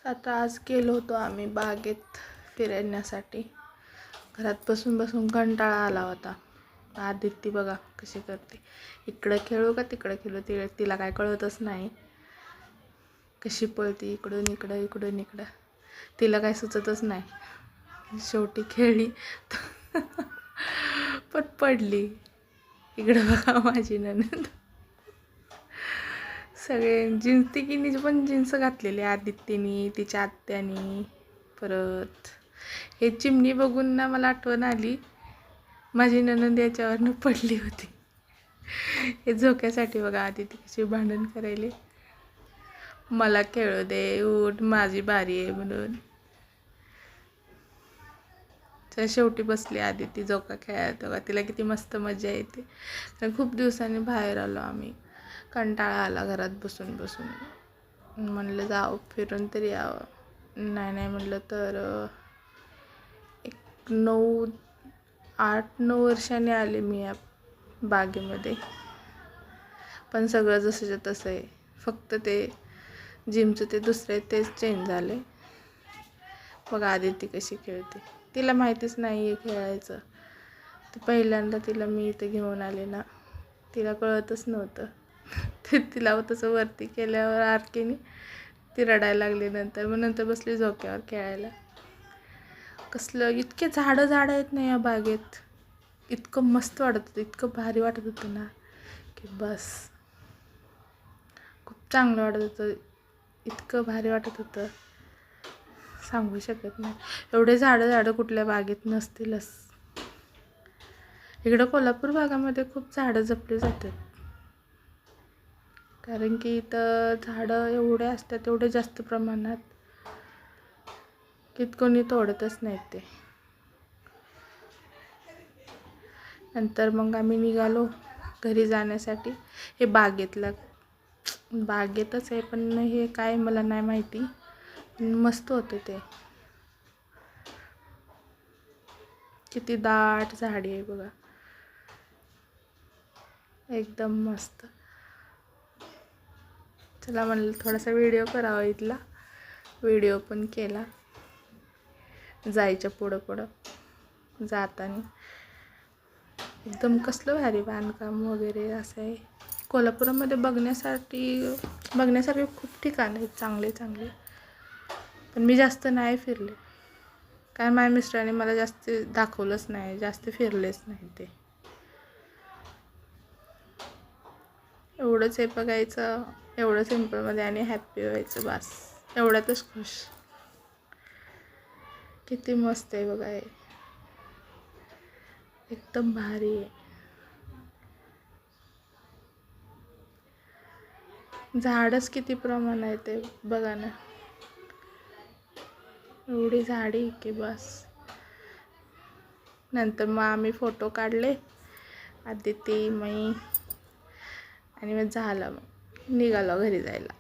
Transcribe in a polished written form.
आता आज गेलो होतो आम्ही बागेत फिरण्यासाठी. घरात बसून बसून कंटाळा आला होता. आदिती बघा कशी करते, इकडं खेळू का तिकडं खेळू, तिला काय कळतच नाही. कशी पळती इकडून इकडं इकडून इकडं, तिला काय सुचतच नाही. शेवटी खेळली पण पडली. इकडं बघा माझी नणंद सगळे जीन्स, तिघींनी पण जीन्स घातलेली, आदित्यनी, तिच्या आत्यानी. परत हे चिमणी बघून ना मला आठवण आली, माझी नणंद याच्यावरनं पडली होती. हे झोक्यासाठी बघा आदिती कशी भांडण करायली, मला खेळू दे, उठ माझी बारी आहे म्हणून. तर शेवटी बसली आदिती झोका खेळायला. तेव्हा तिला किती मस्त मजा येते. कारण खूप दिवसांनी बाहेर आलो आम्ही, कंटाळा आला घरात बसून बसून. म्हणलं जावं फिरून तरी यावं. नाही म्हणलं तर 8-9 वर्षांनी आले मी या बागेमध्ये. पण सगळं जसंच्या तसं आहे, फक्त ते जिमचं ते दुसरे तेच चेंज झाले. बघा आदिती कशी खेळते, तिला माहितीच नाही आहे खेळायचं. तर पहिल्यांदा तिला मी इथे घेऊन आले ना, तिला कळतच नव्हतं. ते तिला तसं वरती केल्यावर आरकेने ती रडायला लागली. नंतर बसली झोक्यावर खेळायला. कसलं इतके झाडं आहेत ना या बागेत, इतकं मस्त वाटत होतं, इतकं भारी वाटत होतं ना की बस. खूप चांगलं वाटत होतं, इतकं भारी वाटत होतं सांगू शकत नाही. एवढे झाडं कुठल्या बागेत नसतीलच. इकडं कोल्हापूर भागामध्ये खूप झाडं जपली जातात, कारण की इथं झाडं एवढे असतात, एवढे जास्त प्रमाणात की कोणी तोडतच नाहीत ते. नंतर मग आम्ही निघालो घरी जाण्यासाठी. हे बागेतच आहे, पण हे काय मला नाही माहिती. मस्त होते ते, किती दाट झाडी आहे बघा, एकदम मस्त. चला म्हणलं थोडासा व्हिडिओ करावा इथला. व्हिडिओ पण केला. जायच्या पुढं जाताना एकदम कसलं भारी बांधकाम वगैरे असं आहे. कोल्हापुरामध्ये बघण्यासारखे खूप ठिकाण आहेत चांगले. पण मी जास्त नाही फिरले, कारण माझ्या मिस्टरांनी मला जास्त दाखवलंच नाही, जास्त फिरलेच नाही ते. एवढंच आहे बघायचं, एवढं सिम्पलमध्ये आणि हॅप्पी व्हायचं बस, एवढ्यातच खुश. किती मस्त आहे बघा, एकदम भारी आहे. झाडच किती प्रमाण आहे ते बघा ना, एवढी झाडी की बस. नंतर मग आम्ही फोटो काढले, आदिती, मी, आणि मग झालं, मग निघालो घरी जायला.